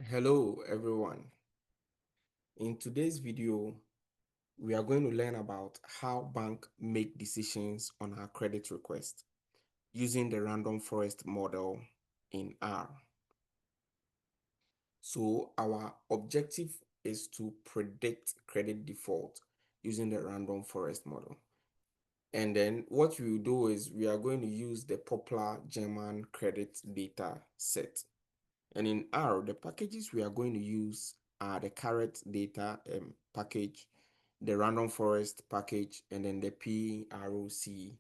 Hello everyone. In today's video, we are going to learn about how bank make decisions on our credit request using the random forest model in R. So our objective is to predict credit default using the random forest model. And then what we will do is we are going to use the popular German credit data set. And in R, the packages we are going to use are the carrot data package, the random forest package, and then the PROC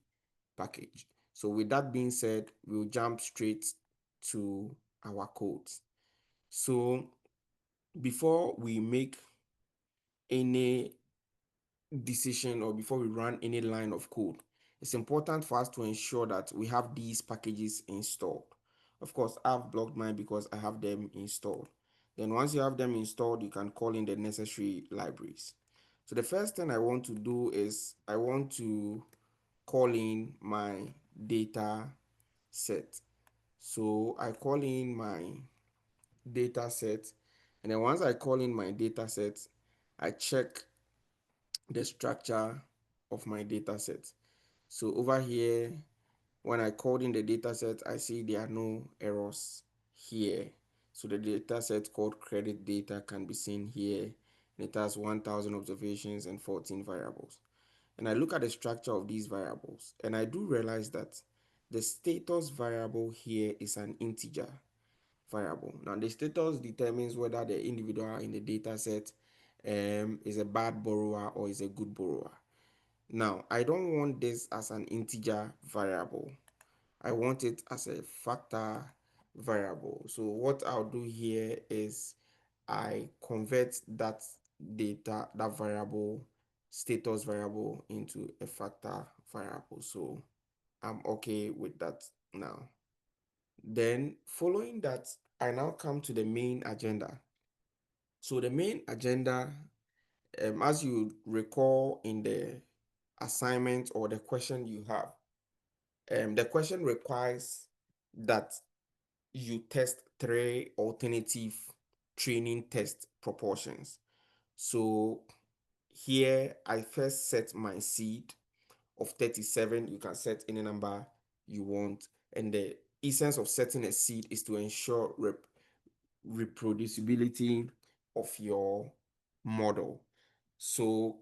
package. So with that being said, we'll jump straight to our codes. So before we make any decision or before we run any line of code, it's important for us to ensure that we have these packages installed. Of course, I've blocked mine because I have them installed. Then once you have them installed, you can call in the necessary libraries. So the first thing I want to do is I want to call in my data set. So I call in my data set, and then once I call in my data set, I check the structure of my data set. So over here, when I called in the data set, I see there are no errors here. So the data set called credit data can be seen here. And it has 1000 observations and 14 variables. And I look at the structure of these variables, and I do realize that the status variable here is an integer variable. Now the status determines whether the individual in the data set is a bad borrower or is a good borrower. Now, I don't want this as an integer variable. I want it as a factor variable. So what I'll do here is I convert that data, that variable, status variable into a factor variable. So I'm okay with that now. Then following that, I now come to the main agenda. So the main agenda, as you recall in the assignment or the question you have, the question requires that you test three alternative training test proportions. So here I first set my seed of 37. You can set any number you want. And the essence of setting a seed is to ensure reproducibility of your model. So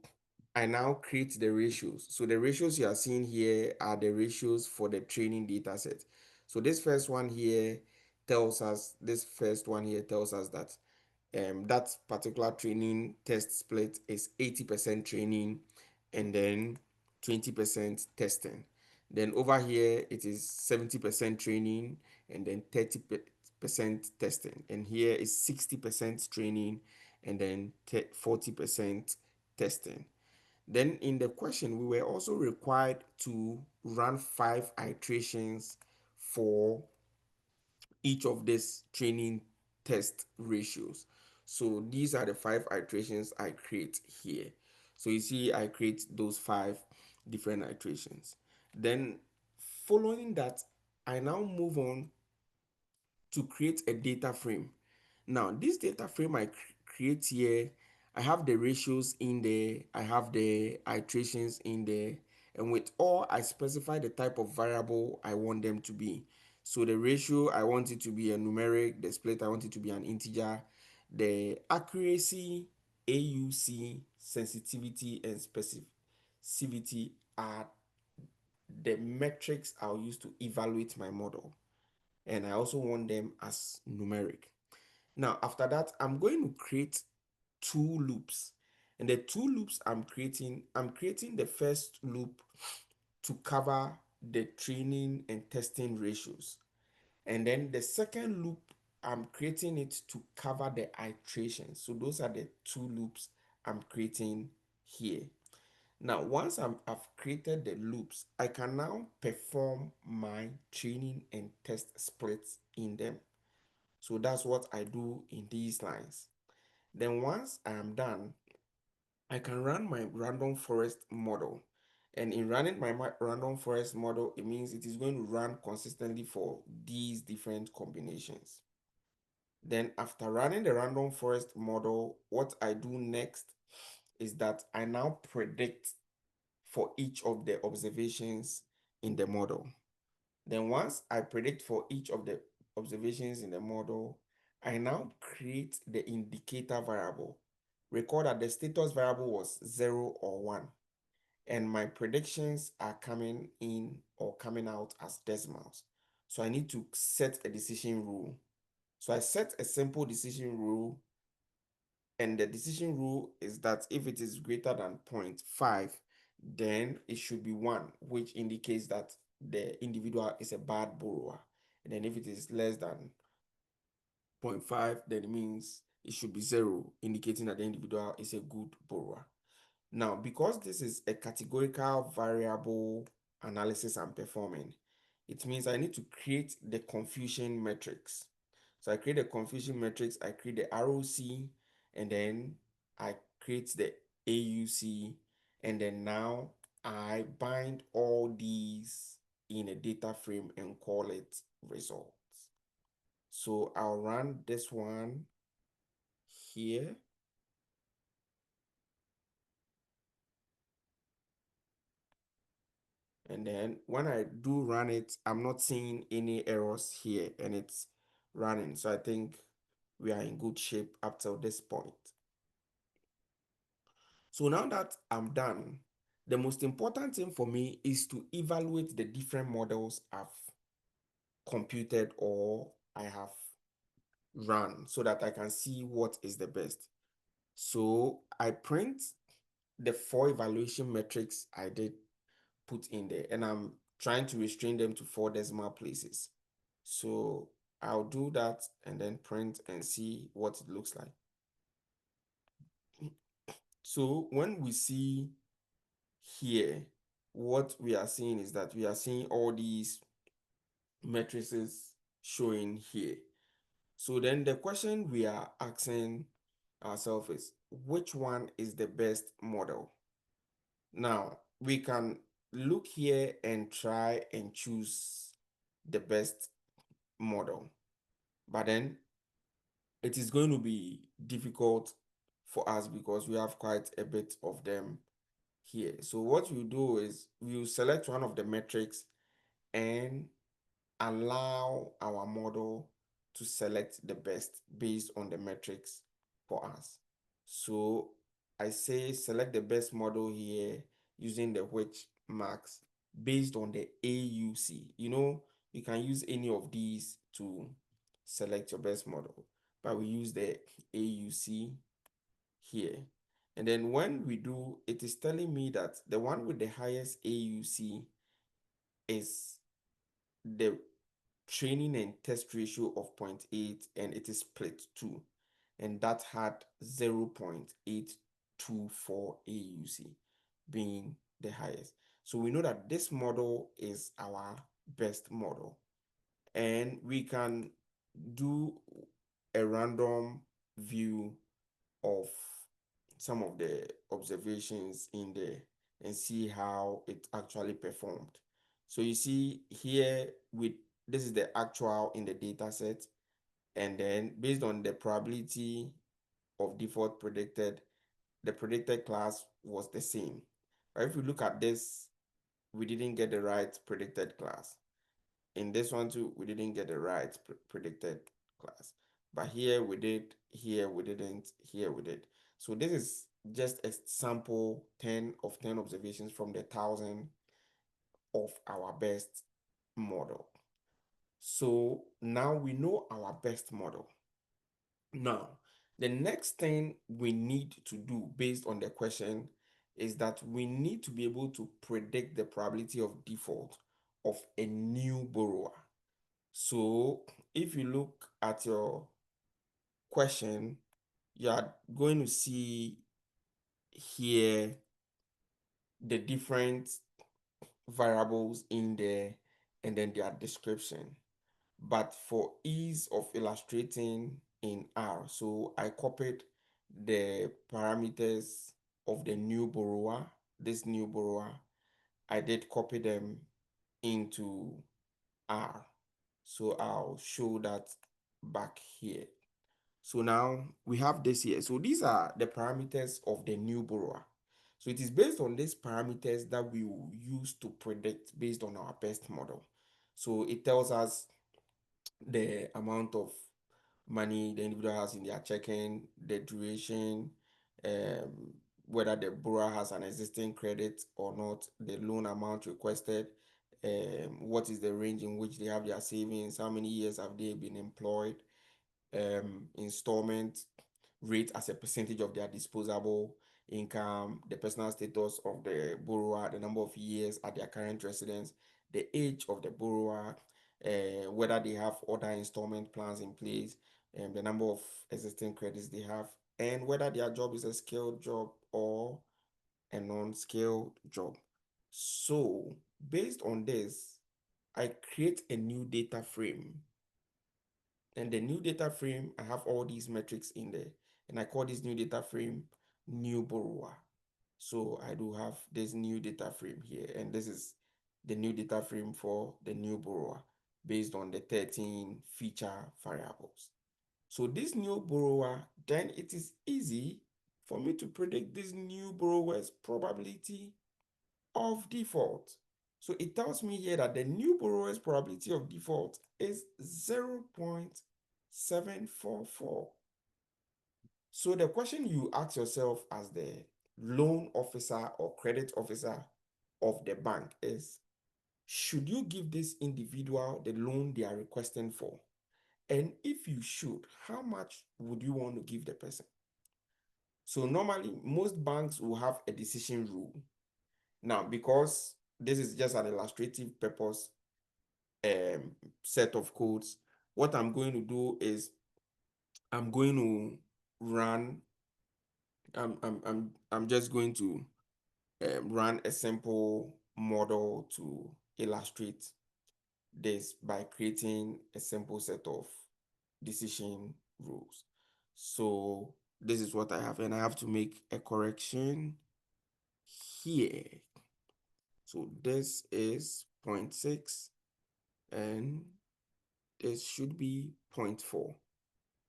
I now create the ratios. So the ratios you are seeing here are the ratios for the training data set. So this first one here tells us that that particular training test split is 80% training and then 20% testing. Then over here it is 70% training and then 30% testing. And here is 60% training and then 40% testing. Then in the question, we were also required to run 5 iterations for each of these training test ratios. So these are the 5 iterations I create here. So you see, I create those 5 different iterations. Then following that, I now move on to create a data frame. Now, this data frame I create here, I have the ratios in there, I have the iterations in there, and with all, I specify the type of variable I want them to be. So the ratio, I want it to be a numeric, the split, I want it to be an integer, the accuracy, AUC, sensitivity, and specificity are the metrics I'll use to evaluate my model. And I also want them as numeric. Now, after that, I'm going to create 2 loops. And the 2 loops I'm creating the first loop to cover the training and testing ratios. And then the second loop, I'm creating it to cover the iterations. So those are the 2 loops I'm creating here. Now, once I've created the loops, I can now perform my training and test splits in them. So that's what I do in these lines. Then once I am done, I can run my random forest model. And in running my random forest model, it means it is going to run consistently for these different combinations. Then after running the random forest model, what I do next is that I now predict for each of the observations in the model. Then once I predict for each of the observations in the model, I now create the indicator variable. Recall that the status variable was 0 or 1, and my predictions are coming in or coming out as decimals. So I need to set a decision rule. So I set a simple decision rule, and the decision rule is that if it is greater than 0.5, then it should be 1, which indicates that the individual is a bad borrower. And then if it is less than 0.5, then it means it should be 0, indicating that the individual is a good borrower. Now, because this is a categorical variable analysis I'm performing, it means I need to create the confusion matrix. So I create a confusion matrix, I create the ROC, and then I create the AUC, and then now I bind all these in a data frame and call it results. So I'll run this one here. And then when I do run it, I'm not seeing any errors here, and it's running. So I think we are in good shape up till this point. So now that I'm done, the most important thing for me is to evaluate the different models I've computed or I have run so that I can see what is the best. So I print the 4 evaluation metrics I did put in there, and I'm trying to restrain them to 4 decimal places. So I'll do that and then print and see what it looks like. So when we see here, what we are seeing is that we are seeing all these matrices showing here. So then the question we are asking ourselves is, which one is the best model? Now, we can look here and try and choose the best model, but then it is going to be difficult for us because we have quite a bit of them here. So what you do is you select one of the metrics and allow our model to select the best based on the metrics for us. So I say select the best model here using the which marks based on the AUC. You can use any of these to select your best model, but we use the AUC here. And then when we do, it is telling me that the one with the highest AUC is the training and test ratio of 0.8, and it is split 2, and that had 0.824 AUC being the highest. So we know that this model is our best model, and we can do a random view of some of the observations in there and see how it actually performed. So you see here, with this is the actual in the data set, and then based on the probability of default predicted, the predicted class was the same. But if we look at this, we didn't get the right predicted class. In this one too, we didn't get the right predicted class. But here we did, here we didn't, here we did. So this is just a sample 10 of 10 observations from the 1,000 of our best model. So now we know our best model. Now, the next thing we need to do based on the question is that we need to be able to predict the probability of default of a new borrower. So if you look at your question, you are going to see here the different variables in there and then their description. But for ease of illustrating in R, so I copied the parameters of the new borrower, this new borrower. I did copy them into R. So I'll show that back here. So now we have this here. So these are the parameters of the new borrower. So it is based on these parameters that we will use to predict based on our best model. So it tells us the amount of money the individual has in their checking, the duration, um, whether the borrower has an existing credit or not, the loan amount requested, what is the range in which they have their savings, how many years have they been employed, installment rate as a percentage of their disposable income, the personal status of the borrower, the number of years at their current residence, the age of the borrower, whether they have other installment plans in place, the number of existing credits they have, and whether their job is a skilled job or a non-skilled job. So, based on this, I create a new data frame. And the new data frame, I have all these metrics in there. And I call this new data frame new borrower. So I do have this new data frame here. And this is the new data frame for the new borrower based on the 13 feature variables. So this new borrower, then it is easy for me to predict this new borrower's probability of default. So it tells me here that the new borrower's probability of default is 0.744. So the question you ask yourself as the loan officer or credit officer of the bank is, should you give this individual the loan they are requesting for? And if you should, how much would you want to give the person? So normally, most banks will have a decision rule. Now, because this is just an illustrative purpose set of codes, what I'm going to do is I'm going to run, I'm just going to run a simple model to illustrate this by creating a simple set of decision rules. So this is what I have, and I have to make a correction here. So this is 0.6 and this should be 0.4.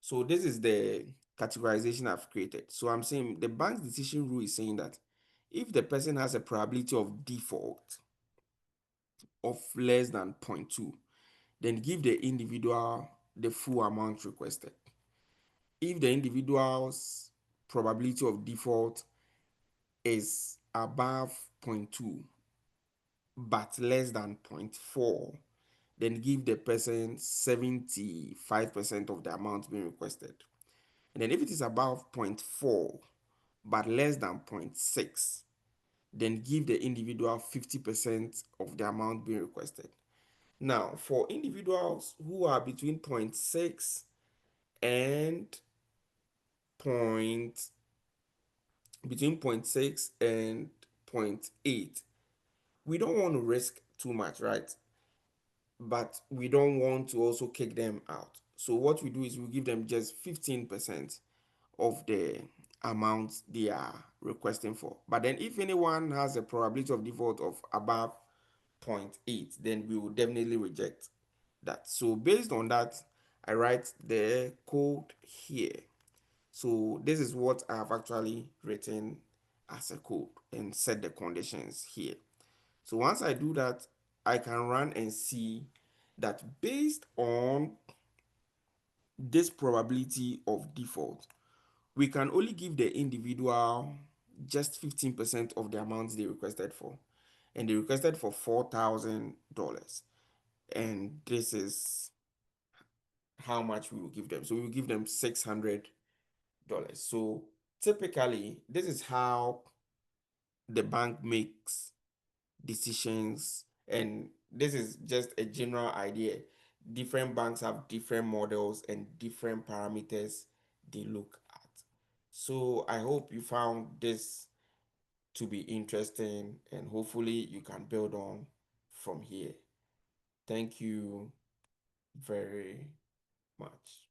So this is the categorization I've created. So I'm saying the bank's decision rule is saying that if the person has a probability of default of less than 0.2, then give the individual the full amount requested. If the individual's probability of default is above 0.2 but less than 0.4, then give the person 75% of the amount being requested. And then if it is above 0.4 but less than 0.6, then give the individual 50% of the amount being requested. Now, for individuals who are between 0.6 and point between 0.6 and 0.8, we don't want to risk too much, right? But we don't want to also kick them out. So what we do is we give them just 15% of the amount they are requesting for. But then if anyone has a probability of default of above 0.8, then we will definitely reject that. So based on that, I write the code here. So this is what I have actually written as a code and set the conditions here. So once I do that, I can run and see that based on this probability of default, we can only give the individual just 15% of the amounts they requested for. And they requested for $4,000. And this is how much we will give them. So we will give them $600. So typically, this is how the bank makes decisions, and this is just a general idea. Different banks have different models and different parameters they look at. So I hope you found this to be interesting, and hopefully you can build on from here. Thank you very much.